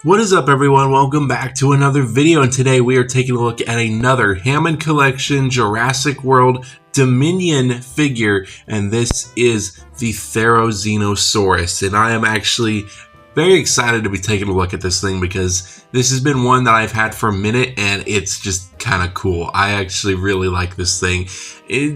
What is up, everyone? Welcome back to another video, and today we are taking a look at another Hammond Collection Jurassic World Dominion figure, and this is the Therizinosaurus. And I am actually very excited to be taking a look at this thing because this has been one that I've had for a minute, and it's just kind of cool. I actually really like this thing.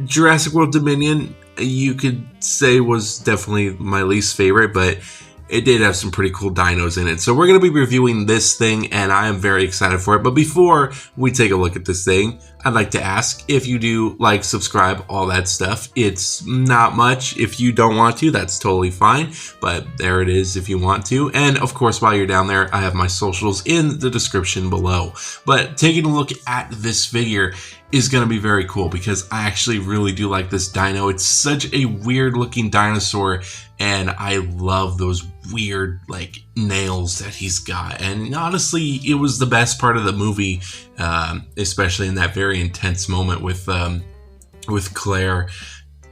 Jurassic World Dominion, you could say, was definitely my least favorite, but it did have some pretty cool dinos in it. So we're going to be reviewing this thing, and I am very excited for it. But before we take a look at this thing, I'd like to ask if you do like, subscribe, all that stuff. It's not much. If you don't want to, that's totally fine. But there it is if you want to. And of course, while you're down there, I have my socials in the description below. But taking a look at this figure is going to be very cool because I actually really do like this dino. It's such a weird looking dinosaur, and I love those weird like nails that he's got. And honestly, it was the best part of the movie, especially in that very intense moment with Claire.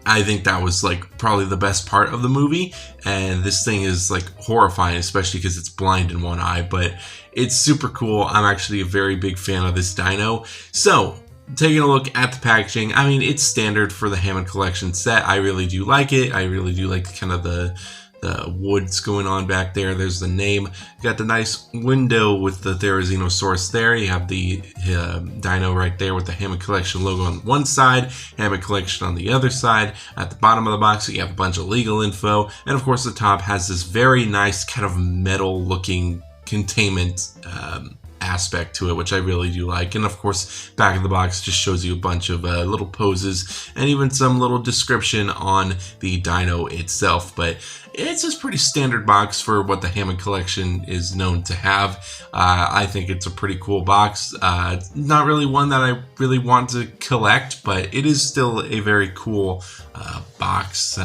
I think that was like probably the best part of the movie, and this thing is like horrifying, especially because it's blind in one eye, but it's super cool. I'm actually a very big fan of this dino. So taking a look at the packaging, I mean, it's standard for the Hammond Collection set. I really do like it. I really do like kind of the woods going on back there. There's the name. You got the nice window with the Therizinosaurus there. You have the dino right there with the Hammond Collection logo on one side, Hammond Collection on the other side. At the bottom of the box, you have a bunch of legal info. And of course, the top has this very nice kind of metal looking containment aspect to it, which I really do like. And of course, back of the box just shows you a bunch of little poses and even some little description on the dino itself. But it's just pretty standard box for what the Hammond Collection is known to have. I think it's a pretty cool box. Not really one that I really want to collect, but it is still a very cool box.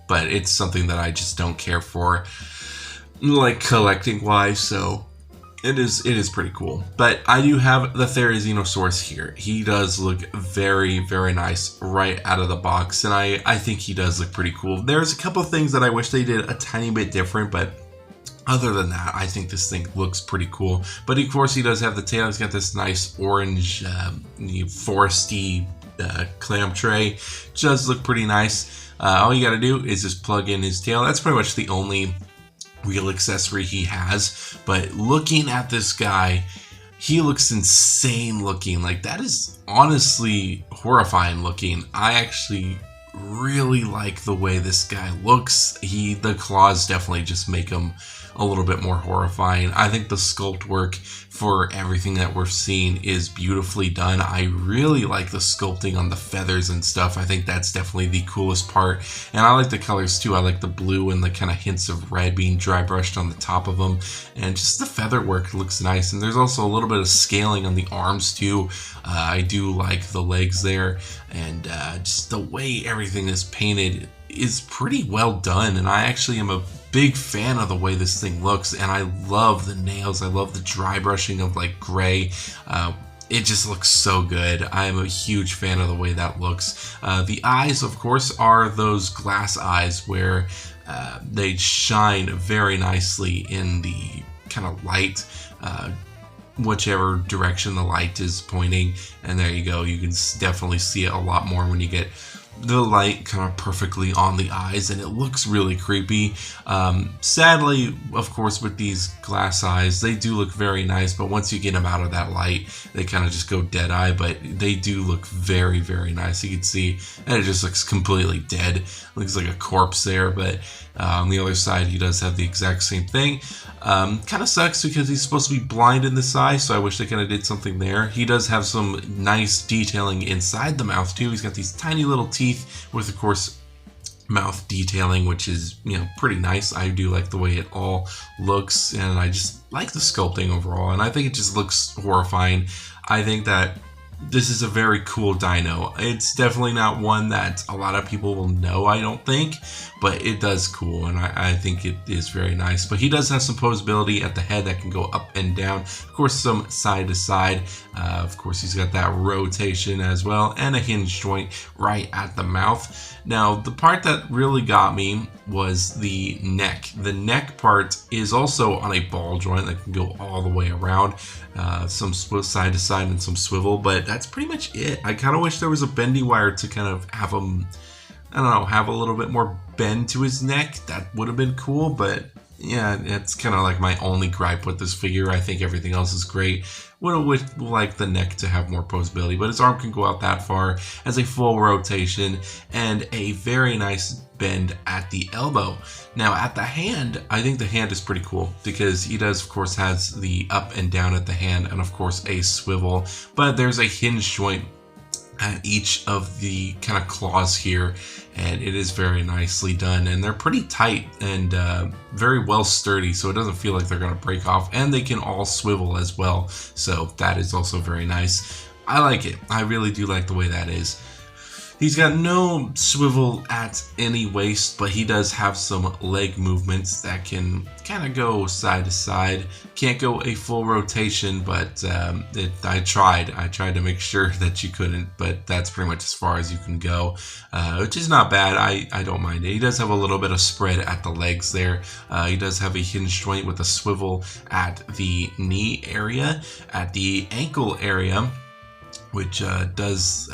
But it's something that I just don't care for, like collecting wise. So it is pretty cool. But I do have the Therizinosaurus here. He does look very, very nice right out of the box, and I think he does look pretty cool. There's a couple of things that I wish they did a tiny bit different, but other than that, I think this thing looks pretty cool. But of course, he does have the tail. He's got this nice orange, foresty clam tray. Does look pretty nice. All you got to do is just plug in his tail. That's pretty much the only real accessory he has. But looking at this guy, he looks insane looking. Like, that is honestly horrifying looking. I actually really like the way this guy looks. The claws definitely just make him a little bit more horrifying. I think the sculpt work for everything that we're seeing is beautifully done. I really like the sculpting on the feathers and stuff. I think that's definitely the coolest part. And I like the colors too. I like the blue and the kind of hints of red being dry brushed on the top of them. And just the feather work looks nice. And there's also a little bit of scaling on the arms too. I do like the legs there. And just the way everything is painted is pretty well done. And I actually am a big fan of the way this thing looks, and I love the nails. I love the dry brushing of like gray. It just looks so good. I am a huge fan of the way that looks. The eyes, of course, are those glass eyes where they shine very nicely in the kind of light, whichever direction the light is pointing. And there you go. You can definitely see it a lot more when you get the light kind of perfectly on the eyes, and it looks really creepy. Sadly, of course, with these glass eyes, they do look very nice, but once you get them out of that light, they kind of just go dead eye. But they do look very, very nice. You can see, and it just looks completely dead. Looks like a corpse there. But on the other side, he does have the exact same thing. Kind of sucks because he's supposed to be blind in this eye, so I wish they kind of did something there. He does have some nice detailing inside the mouth too. He's got these tiny little teeth with, of course, mouth detailing, which is, pretty nice. I do like the way it all looks, and I just like the sculpting overall, and I think it just looks horrifying. I think that this is a very cool dino. It's definitely not one that a lot of people will know, I don't think, but it does cool, and I think it is very nice. But he does have some poseability at the head that can go up and down. Of course, some side to side. Of course, he's got that rotation as well, and a hinge joint right at the mouth. Now, the part that really got me was the neck. The neck part is also on a ball joint that can go all the way around, some side to side and some swivel, but that's pretty much it. I kind of wish there was a bendy wire to kind of have him, I don't know, have a little bit more bend to his neck. That would have been cool, but yeah, it's kind of like my only gripe with this figure. I think everything else is great. Would like the neck to have more poseability, but his arm can go out that far, as a full rotation, and a very nice bend at the elbow. Now at the hand, I think the hand is pretty cool because he does, of course, has the up and down at the hand, and of course a swivel, but there's a hinge joint at each of the kind of claws here, and it is very nicely done, and they're pretty tight and very well sturdy, so it doesn't feel like they're going to break off, and they can all swivel as well, so that is also very nice. I like it. I really do like the way that is. He's got no swivel at any waist, but he does have some leg movements that can kind of go side to side. Can't go a full rotation, but I tried to make sure that you couldn't, but that's pretty much as far as you can go, which is not bad. I don't mind it. He does have a little bit of spread at the legs there. He does have a hinge joint with a swivel at the knee area, at the ankle area, which does...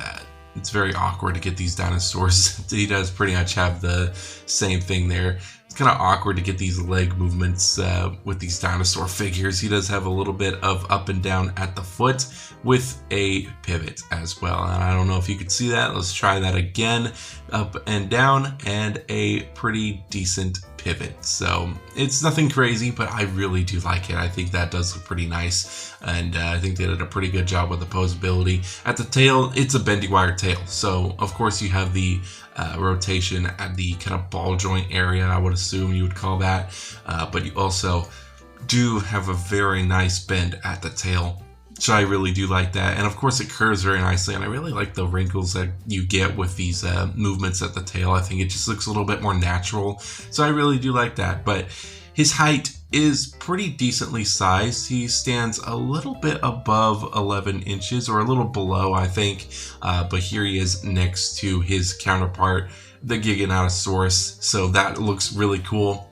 it's very awkward to get these dinosaurs. He does pretty much have the same thing there. It's kind of awkward to get these leg movements with these dinosaur figures. He does have a little bit of up and down at the foot with a pivot as well. And I don't know if you could see that. Let's try that again. Up and down, and a pretty decent pivot. So it's nothing crazy, but I really do like it. I think that does look pretty nice, and I think they did a pretty good job with the poseability. At the tail, it's a bendy wire tail, so of course you have the rotation at the kind of ball joint area, I would assume you would call that, but you also do have a very nice bend at the tail. So I really do like that, and of course it curves very nicely, and I really like the wrinkles that you get with these movements at the tail. I think it just looks a little bit more natural, so I really do like that. But his height is pretty decently sized. He stands a little bit above 11 inches, or a little below, I think, but here he is next to his counterpart, the Giganotosaurus, so that looks really cool.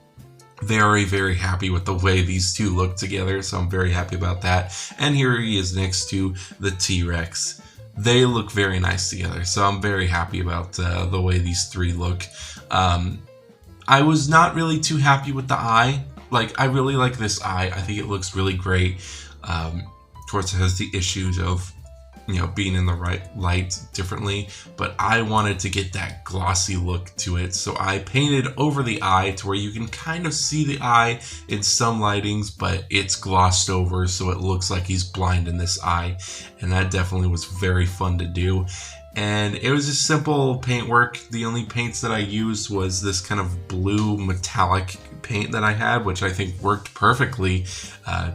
Very, very happy with the way these two look together, so I'm very happy about that. And here he is next to the T-Rex. They look very nice together, so I'm very happy about the way these three look. I was not really too happy with the eye. Like, I really like this eye. I think it looks really great. Of course, it has the issues of, you know, being in the right light differently, but I wanted to get that glossy look to it, so I painted over the eye to where you can kind of see the eye in some lightings, but it's glossed over, so it looks like he's blind in this eye, and that definitely was very fun to do. And it was just simple paint work. The only paints that I used was this kind of blue metallic paint that I had, which I think worked perfectly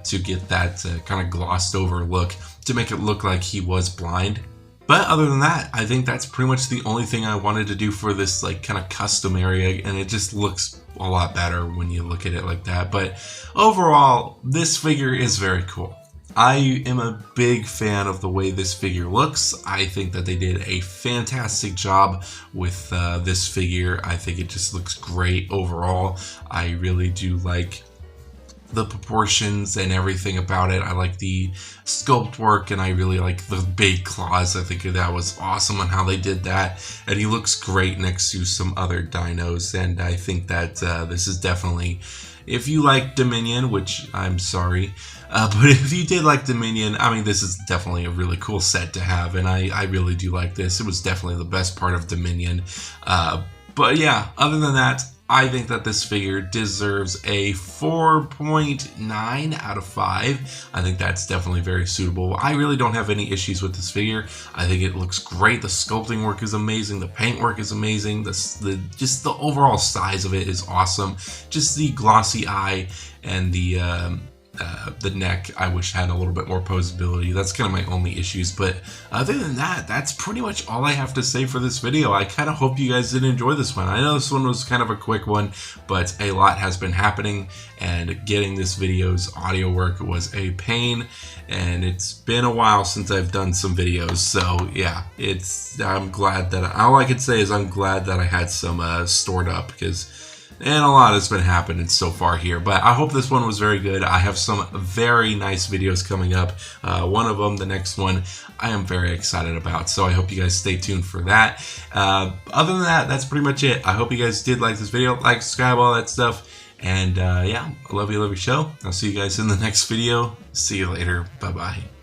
to get that kind of glossed over look, to make it look like he was blind. But other than that, I think that's pretty much the only thing I wanted to do for this like kind of custom area, and it just looks a lot better when you look at it like that. But overall, this figure is very cool. I am a big fan of the way this figure looks. I think that they did a fantastic job with this figure. I think it just looks great overall. I really do like the proportions and everything about it. I like the sculpt work, and I really like the big claws. I think that was awesome on how they did that, and he looks great next to some other dinos, and I think that this is definitely, if you like Dominion, which I'm sorry, but if you did like Dominion, I mean, this is definitely a really cool set to have, and I really do like this. It was definitely the best part of Dominion. But yeah, other than that, I think that this figure deserves a 4.9 out of 5. I think that's definitely very suitable. I really don't have any issues with this figure. I think it looks great. The sculpting work is amazing. The paint work is amazing. Just the overall size of it is awesome. Just the glossy eye and the neck, I wish had a little bit more poseability. That's kind of my only issues, but other than that, that's pretty much all I have to say for this video. I kind of hope you guys did enjoy this one. I know this one was kind of a quick one, but a lot has been happening, and getting this video's audio work was a pain, and it's been a while since I've done some videos, so yeah, I'm glad that, all I could say is I'm glad that I had some stored up, because And a lot has been happening so far here, but I hope this one was very good. I have some very nice videos coming up. One of them, the next one, I am very excited about, so I hope you guys stay tuned for that. Other than that, that's pretty much it. I hope you guys did like this video. Like, subscribe, all that stuff. And yeah, I love your show. I'll see you guys in the next video. See you later. Bye-bye.